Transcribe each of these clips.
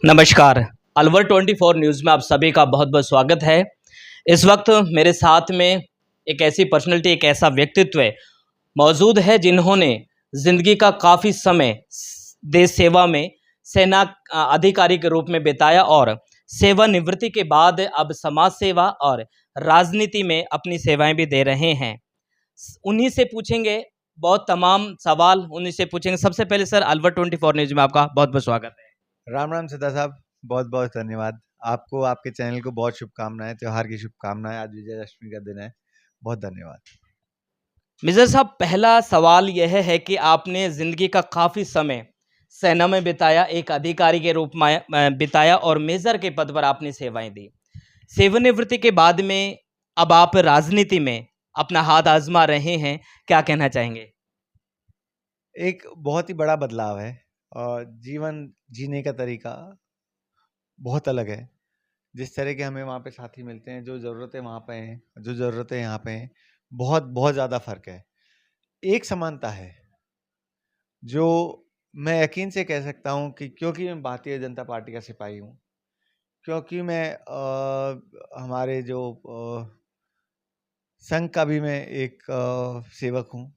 नमस्कार। अलवर 24 न्यूज़ में आप सभी का बहुत बहुत स्वागत है। इस वक्त मेरे साथ में एक ऐसी पर्सनैलिटी, एक ऐसा व्यक्तित्व मौजूद है जिन्होंने ज़िंदगी का काफ़ी समय देश सेवा में सेना अधिकारी के रूप में बिताया और सेवानिवृत्ति के बाद अब समाज सेवा और राजनीति में अपनी सेवाएं भी दे रहे हैं। उन्हीं से पूछेंगे बहुत तमाम सवाल, उन्हीं से पूछेंगे। सबसे पहले सर, अलवर 24 न्यूज़ में आपका बहुत बहुत स्वागत है। राम राम सिद्धा साहब, बहुत बहुत धन्यवाद। आपको, आपके चैनल को बहुत शुभकामनाएं, त्यौहार की शुभकामनाएं। आज विजयादशमी का दिन है, बहुत धन्यवाद। मिर्ज़ा साहब, पहला सवाल यह है कि आपने ज़िंदगी का काफ़ी समय सेना में बिताया, एक अधिकारी के रूप में बिताया और मेजर के पद पर आपने सेवाएं दी। सेवानिवृत्ति के बाद में अब आप राजनीति में अपना हाथ आजमा रहे हैं, क्या कहना चाहेंगे? एक बहुत ही बड़ा बदलाव है और जीवन जीने का तरीका बहुत अलग है। जिस तरह के हमें वहाँ पे साथी मिलते हैं, जो ज़रूरतें वहाँ पे हैं, जो ज़रूरतें यहाँ पे हैं, बहुत बहुत ज़्यादा फ़र्क है। एक समानता है जो मैं यकीन से कह सकता हूँ कि क्योंकि मैं भारतीय जनता पार्टी का सिपाही हूँ, क्योंकि मैं हमारे जो संघ का भी मैं एक सेवक हूँ।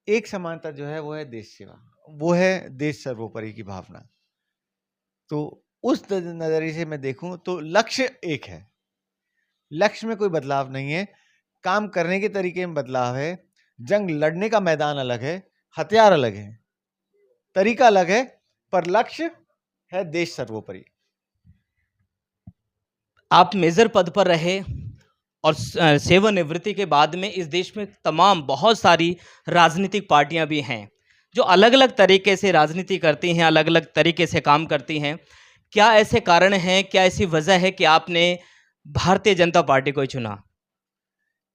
एक समानता जो है वो है देश सेवा, वो है देश सर्वोपरि की भावना। तो उस नज़रिए से मैं देखूं तो लक्ष्य एक है, लक्ष्य में कोई बदलाव नहीं है, काम करने के तरीके में बदलाव है। जंग लड़ने का मैदान अलग है, हथियार अलग है, तरीका अलग है, पर लक्ष्य है देश सर्वोपरि। आप मेजर पद पर रहे और सेवानिवृत्ति के बाद में इस देश में तमाम बहुत सारी राजनीतिक पार्टियां भी हैं जो अलग अलग तरीके से राजनीति करती हैं, अलग अलग तरीके से काम करती हैं। क्या ऐसे कारण हैं, क्या ऐसी वजह है कि आपने भारतीय जनता पार्टी को ही चुना?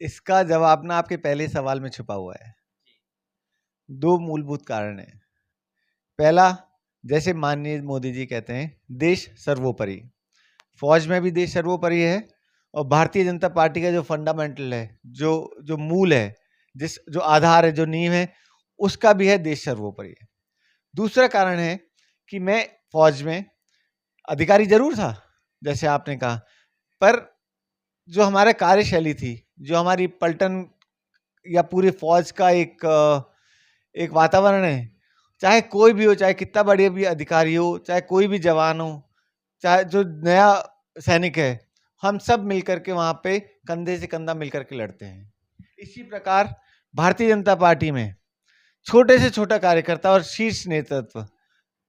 इसका जवाब ना आपके पहले सवाल में छुपा हुआ है। दो मूलभूत कारण हैं। पहला, जैसे माननीय मोदी जी कहते हैं, देश सर्वोपरि। फौज में भी देश सर्वोपरि है और भारतीय जनता पार्टी का जो फंडामेंटल है, जो मूल है, जो आधार है, जो नींव है, उसका भी है देश सर्वोपरि है। दूसरा कारण है कि मैं फौज में अधिकारी जरूर था, जैसे आपने कहा, पर जो हमारा कार्यशैली थी, जो हमारी पलटन या पूरी फौज का एक वातावरण है, चाहे कोई भी हो, चाहे कितना बड़े भी अधिकारी हो, चाहे कोई भी जवान हो, चाहे जो नया सैनिक है, हम सब मिलकर के वहाँ पे कंधे से कंधा मिलकर के लड़ते हैं। इसी प्रकार भारतीय जनता पार्टी में छोटे से छोटा कार्यकर्ता और शीर्ष नेतृत्व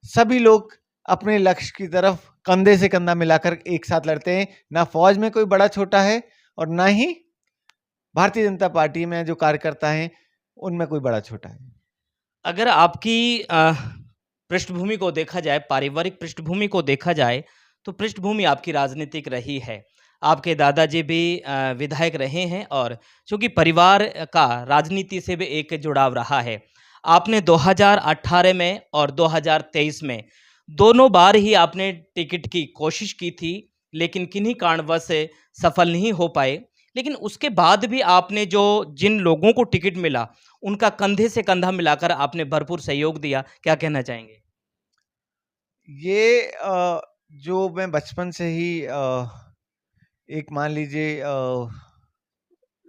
सभी लोग अपने लक्ष्य की तरफ कंधे से कंधा मिलाकर एक साथ लड़ते हैं। ना फौज में कोई बड़ा छोटा है और ना ही भारतीय जनता पार्टी में जो कार्यकर्ता हैं उनमें कोई बड़ा छोटा है। अगर आपकी पृष्ठभूमि को देखा जाए, पारिवारिक पृष्ठभूमि को देखा जाए, तो पृष्ठभूमि आपकी राजनीतिक रही है। आपके दादाजी भी विधायक रहे हैं और चूँकि परिवार का राजनीति से भी एक जुड़ाव रहा है। आपने 2018 में और 2023 में दोनों बार ही आपने टिकट की कोशिश की थी, लेकिन किन्हीं कारणवश सफल नहीं हो पाए। लेकिन उसके बाद भी आपने जिन लोगों को टिकट मिला, उनका कंधे से कंधा मिलाकर आपने भरपूर सहयोग दिया। क्या कहना चाहेंगे? ये जो मैं बचपन से ही एक मान लीजिए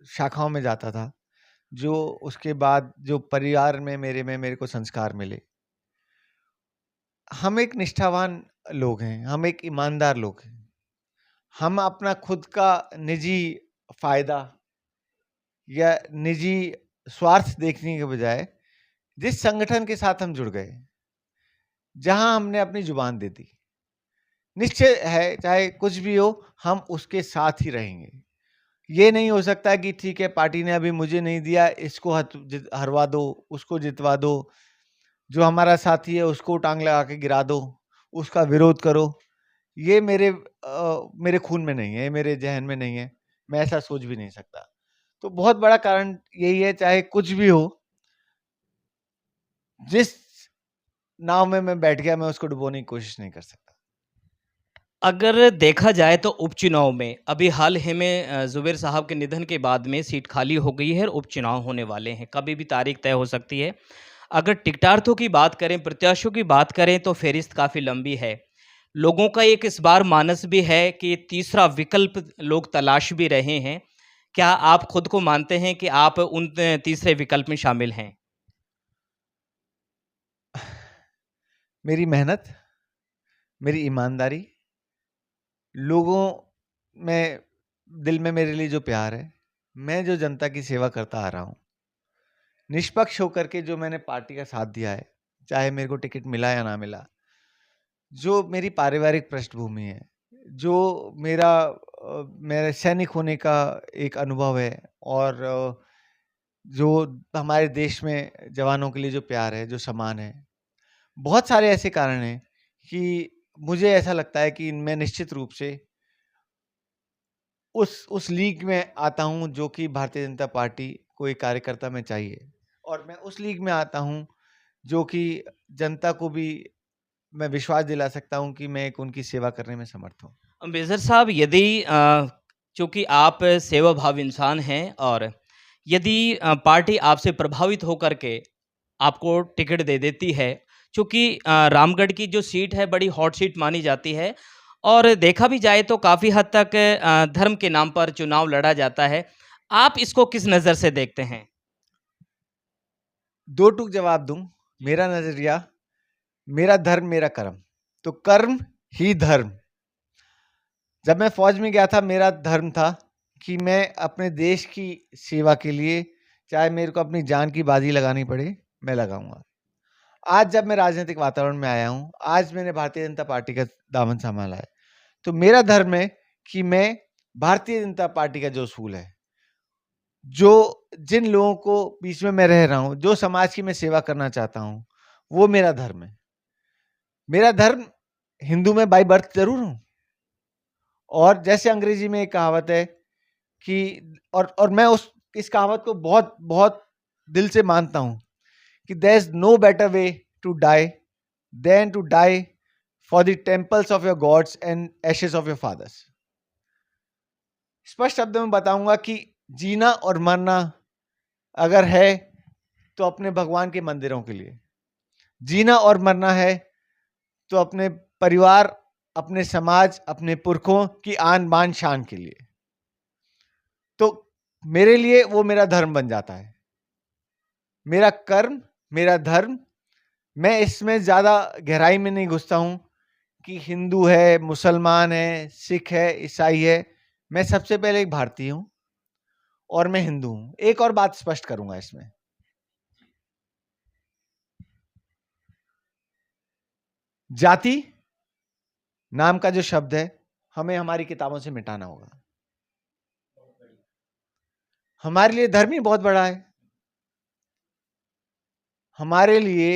शाखाओं में जाता था, जो उसके बाद जो परिवार में मेरे को संस्कार मिले। हम एक निष्ठावान लोग हैं, हम एक ईमानदार लोग हैं। हम अपना खुद का निजी फायदा या निजी स्वार्थ देखने के बजाय जिस संगठन के साथ हम जुड़ गए, जहां हमने अपनी जुबान दे दी, निश्चय है चाहे कुछ भी हो, हम उसके साथ ही रहेंगे। ये नहीं हो सकता कि ठीक है, पार्टी ने अभी मुझे नहीं दिया, इसको हरवा दो, उसको जितवा दो, जो हमारा साथी है उसको टांग लगा के गिरा दो, उसका विरोध करो। ये मेरे खून में नहीं है, ये मेरे जहन में नहीं है, मैं ऐसा सोच भी नहीं सकता। तो बहुत बड़ा कारण यही है, चाहे कुछ भी हो, जिस नाव में मैं बैठ गया मैं उसको डुबोने की कोशिश नहीं कर सकता। अगर देखा जाए तो उपचुनाव में अभी हाल ही में ज़ुबैर साहब के निधन के बाद में सीट खाली हो गई है और उपचुनाव होने वाले हैं। कभी भी तारीख तय हो सकती है। अगर टिकटार्थों की बात करें, प्रत्याशियों की बात करें तो फ़हरिस्त काफ़ी लंबी है। लोगों का एक इस बार मानस भी है कि तीसरा विकल्प लोग तलाश भी रहे हैं। क्या आप खुद को मानते हैं कि आप उन तीसरे विकल्प में शामिल हैं? मेरी मेहनत, मेरी ईमानदारी, लोगों में दिल में मेरे लिए जो प्यार है, मैं जो जनता की सेवा करता आ रहा हूँ, निष्पक्ष होकर के जो मैंने पार्टी का साथ दिया है, चाहे मेरे को टिकट मिला या ना मिला, जो मेरी पारिवारिक पृष्ठभूमि है, जो मेरे सैनिक होने का एक अनुभव है और जो हमारे देश में जवानों के लिए जो प्यार है, जो सम्मान है, बहुत सारे ऐसे कारण हैं कि मुझे ऐसा लगता है कि मैं निश्चित रूप से उस लीग में आता हूँ जो कि भारतीय जनता पार्टी को एक कार्यकर्ता में चाहिए और मैं उस लीग में आता हूँ जो कि जनता को भी मैं विश्वास दिला सकता हूँ कि मैं एक उनकी सेवा करने में समर्थ हूँ। मेजर साहब यदि चूँकि आप सेवाभावी इंसान हैं और यदि पार्टी आपसे प्रभावित होकर के आपको टिकट दे देती है, चूँकि रामगढ़ की जो सीट है बड़ी हॉट सीट मानी जाती है और देखा भी जाए तो काफ़ी हद तक धर्म के नाम पर चुनाव लड़ा जाता है। आप इसको किस नज़र से देखते हैं? दो टूक जवाब दूं, मेरा नजरिया, मेरा धर्म मेरा कर्म, तो कर्म ही धर्म। जब मैं फौज में गया था, मेरा धर्म था कि मैं अपने देश की सेवा के लिए चाहे मेरे को अपनी जान की बाजी लगानी पड़े, मैं लगाऊंगा। आज जब मैं राजनीतिक वातावरण में आया हूं, आज मैंने भारतीय जनता पार्टी का दामन संभाला है, तो मेरा धर्म है कि मैं भारतीय जनता पार्टी का जो असूल है, जो जिन लोगों को बीच में मैं रह रहा हूं, जो समाज की मैं सेवा करना चाहता हूं, वो मेरा धर्म है। मेरा धर्म हिंदू में बाय बर्थ जरूर हूं और जैसे अंग्रेजी में एक कहावत है कि और मैं उस इस कहावत को बहुत बहुत दिल से मानता हूं कि there is no better way to die than to die for the temples of your gods and ashes of your fathers. स्पष्ट शब्दों में बताऊंगा कि जीना और मरना अगर है तो अपने भगवान के मंदिरों के लिए, जीना और मरना है तो अपने परिवार, अपने समाज, अपने पुरखों की आन बान शान के लिए। तो मेरे लिए वो मेरा धर्म बन जाता है, मेरा कर्म, मेरा धर्म। मैं इसमें ज्यादा गहराई में नहीं घुसता हूं कि हिंदू है, मुसलमान है, सिख है, ईसाई है। मैं सबसे पहले एक भारतीय हूं और मैं हिंदू हूं। एक और बात स्पष्ट करूंगा इसमें, जाति नाम का जो शब्द है हमें हमारी किताबों से मिटाना होगा। हमारे लिए धर्म ही बहुत बड़ा है। हमारे लिए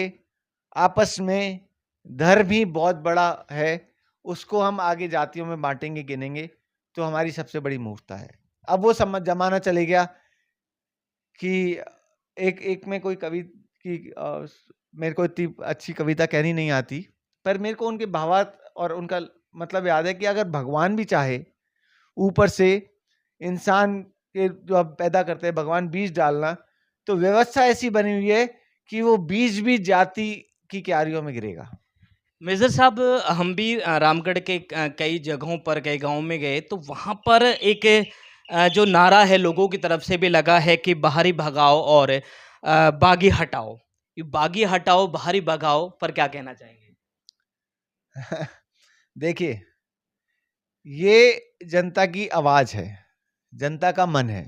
आपस में धर्म ही बहुत बड़ा है। उसको हम आगे जातियों में बांटेंगे, गिनेंगे तो हमारी सबसे बड़ी मूर्खता है। अब वो समझ जमाना चले गया कि एक एक में कोई कवि की मेरे को इतनी अच्छी कविता कहनी नहीं आती, पर मेरे को उनके भावार्थ और उनका मतलब याद है कि अगर भगवान भी चाहे ऊपर से इंसान के जो अब पैदा करते हैं भगवान बीज डालना, तो व्यवस्था ऐसी बनी हुई है कि वो बीज भी जाति की क्यारियों में गिरेगा। मेजर साहब हम भी रामगढ़ के कई जगहों पर, कई गाँव में गए तो वहाँ पर एक जो नारा है लोगों की तरफ से भी लगा है कि बाहरी भगाओ और बागी हटाओ। ये बागी हटाओ, बाहरी भगाओ पर क्या कहना चाहेंगे? देखिए, ये जनता की आवाज है, जनता का मन है।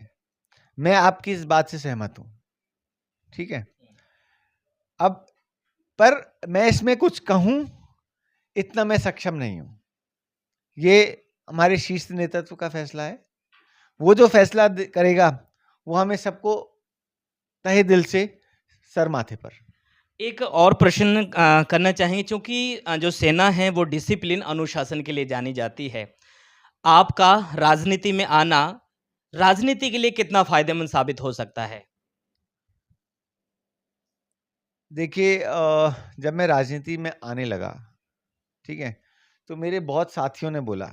मैं आपकी इस बात से सहमत हूं, ठीक है। अब पर मैं इसमें कुछ कहूं इतना मैं सक्षम नहीं हूं। ये हमारे शीर्ष नेतृत्व का फैसला है। वो जो फैसला करेगा वो हमें सबको तहे दिल से सर माथे पर। एक और प्रश्न करना चाहेंगे क्योंकि जो सेना है वो डिसिप्लिन, अनुशासन के लिए जानी जाती है। आपका राजनीति में आना राजनीति के लिए कितना फायदेमंद साबित हो सकता है? देखिए, जब मैं राजनीति में आने लगा, ठीक है, तो मेरे बहुत साथियों ने बोला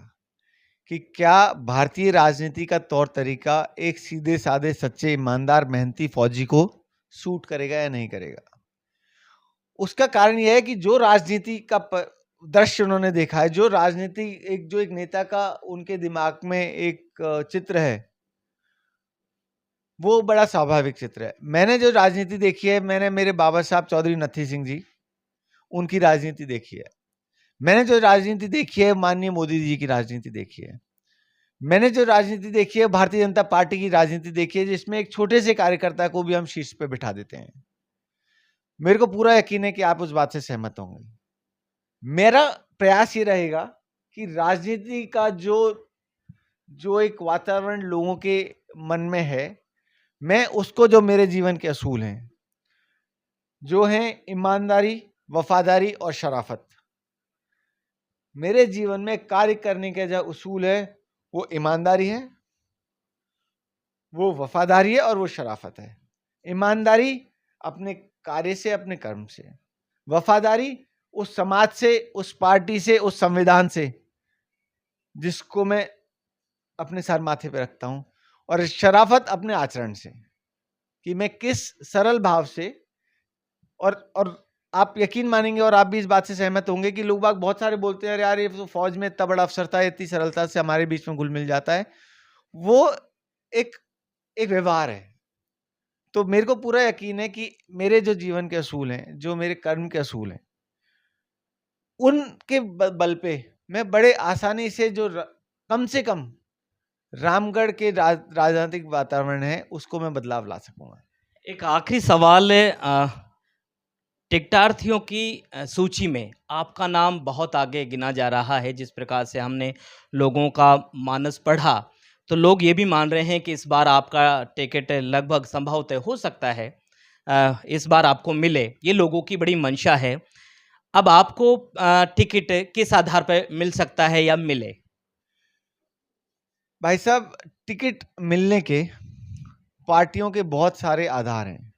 कि क्या भारतीय राजनीति का तौर तरीका एक सीधे साधे सच्चे ईमानदार मेहनती फौजी को सूट करेगा या नहीं करेगा। उसका कारण यह है कि जो राजनीति का दृश्य उन्होंने देखा है, जो राजनीति एक नेता का उनके दिमाग में एक चित्र है, वो बड़ा स्वाभाविक चित्र है। मैंने जो राजनीति देखी है, मैंने मेरे बाबा साहब चौधरी नत्थी सिंह जी, उनकी राजनीति देखी है। मैंने जो राजनीति देखी है, माननीय मोदी जी की राजनीति देखी है। मैंने जो राजनीति देखी है, भारतीय जनता पार्टी की राजनीति देखी है, जिसमें एक छोटे से कार्यकर्ता को भी हम शीर्ष पे बिठा देते हैं। मेरे को पूरा यकीन है कि आप उस बात से सहमत होंगे। मेरा प्रयास ये रहेगा कि राजनीति का जो एक वातावरण लोगों के मन में है, मैं उसको, जो मेरे जीवन के असूल हैं, जो हैं ईमानदारी, वफादारी और शराफत। मेरे जीवन में कार्य करने का जो उसूल है, वो ईमानदारी है, वो वफादारी है और वो शराफत है। ईमानदारी अपने कार्य से, अपने कर्म से। वफादारी उस समाज से, उस पार्टी से, उस संविधान से जिसको मैं अपने सर माथे पे रखता हूं। और शराफत अपने आचरण से, कि मैं किस सरल भाव से, और आप यकीन मानेंगे और आप भी इस बात से सहमत होंगे कि लोग बाग बहुत सारे बोलते हैं, यार ये तो फौज में इतना बड़ा अफसर था, इतनी सरलता से हमारे बीच में घुल मिल जाता है। वो एक व्यवहार है। तो मेरे को पूरा यकीन है कि मेरे जो जीवन के असूल हैं, जो मेरे कर्म के असूल हैं, उनके बल पे मैं बड़े आसानी से कम से कम रामगढ़ के राजनीतिक वातावरण है, उसको मैं बदलाव ला सकूंगा। एक आखिरी सवाल है, टिकटार्थियों की सूची में आपका नाम बहुत आगे गिना जा रहा है। जिस प्रकार से हमने लोगों का मानस पढ़ा, तो लोग ये भी मान रहे हैं कि इस बार आपका टिकट लगभग संभवतः हो सकता है इस बार आपको मिले। ये लोगों की बड़ी मंशा है। अब आपको टिकट किस आधार पर मिल सकता है या मिले? भाई साहब, टिकट मिलने के पार्टियों के बहुत सारे आधार हैं।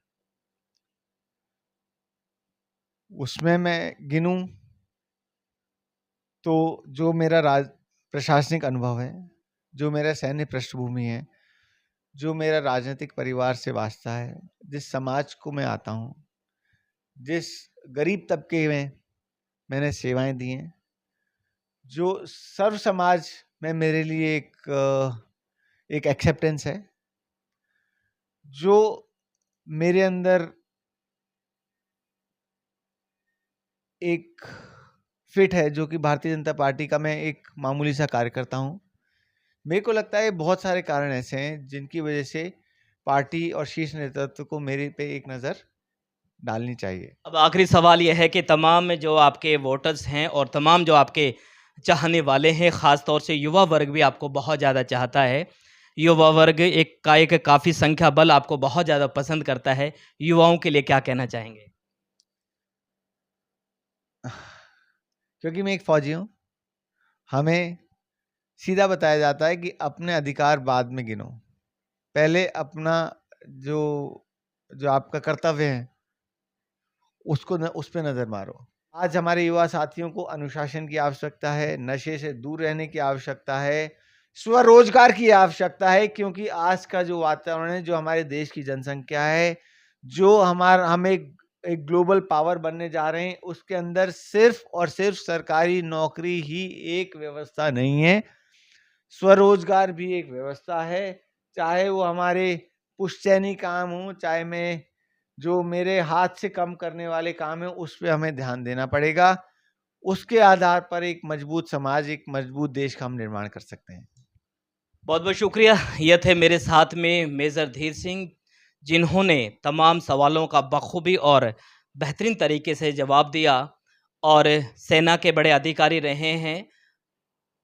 उसमें मैं गिनूं तो जो मेरा प्रशासनिक अनुभव है, जो मेरा सैन्य पृष्ठभूमि है, जो मेरा राजनीतिक परिवार से वास्ता है, जिस समाज को मैं आता हूं, जिस गरीब तबके में मैंने सेवाएं दी हैं, जो सर्व समाज में मेरे लिए एक एक्सेप्टेंस है, जो मेरे अंदर एक फिट है, जो कि भारतीय जनता पार्टी का मैं एक मामूली सा कार्यकर्ता हूं। मेरे को लगता है बहुत सारे कारण ऐसे हैं जिनकी वजह से पार्टी और शीर्ष नेतृत्व को मेरे पे एक नज़र डालनी चाहिए। अब आखिरी सवाल यह है कि तमाम जो आपके वोटर्स हैं और तमाम जो आपके चाहने वाले हैं, ख़ास तौर से युवा वर्ग भी आपको बहुत ज़्यादा चाहता है। युवा वर्ग एक काफ़ी संख्या बल आपको बहुत ज़्यादा पसंद करता है। युवाओं के लिए क्या कहना चाहेंगे? क्योंकि मैं एक फौजी हूँ, हमें सीधा बताया जाता है कि अपने अधिकार बाद में गिनो, पहले अपना जो आपका कर्तव्य है उस पे नज़र मारो। आज हमारे युवा साथियों को अनुशासन की आवश्यकता है, नशे से दूर रहने की आवश्यकता है, स्वरोजगार की आवश्यकता है, क्योंकि आज का जो वातावरण है, जो हमारे देश की जनसंख्या है, जो हम एक ग्लोबल पावर बनने जा रहे हैं, उसके अंदर सिर्फ और सिर्फ सरकारी नौकरी ही एक व्यवस्था नहीं है, स्वरोजगार भी एक व्यवस्था है। चाहे वो हमारे पुश्तैनी काम हो, चाहे मैं जो मेरे हाथ से कम करने वाले काम है, उस पे हमें ध्यान देना पड़ेगा। उसके आधार पर एक मजबूत समाज, एक मजबूत देश का हम निर्माण कर सकते हैं। बहुत-बहुत शुक्रिया। ये थे मेरे साथ में मेजर धीर सिंह, जिन्होंने तमाम सवालों का बखूबी और बेहतरीन तरीके से जवाब दिया और सेना के बड़े अधिकारी रहे हैं।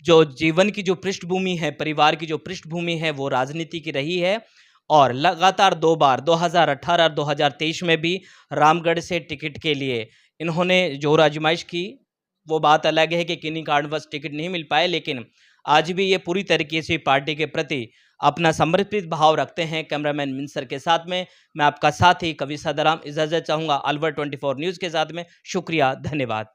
जो जीवन की जो पृष्ठभूमि है, परिवार की जो पृष्ठभूमि है, वो राजनीति की रही है और लगातार 2 बार 2018 और 2023 में भी रामगढ़ से टिकट के लिए इन्होंने जोर आजमाइश की। वो बात अलग है कि किन्हीं कारणवश टिकट नहीं मिल पाए, लेकिन आज भी ये पूरी तरीके से पार्टी के प्रति अपना समर्पित भाव रखते हैं। कैमरामैन मिनसर के साथ में मैं आपका साथी कवि सदाराम इजाज़त चाहूँगा अलवर 24 न्यूज़ के साथ में। शुक्रिया, धन्यवाद।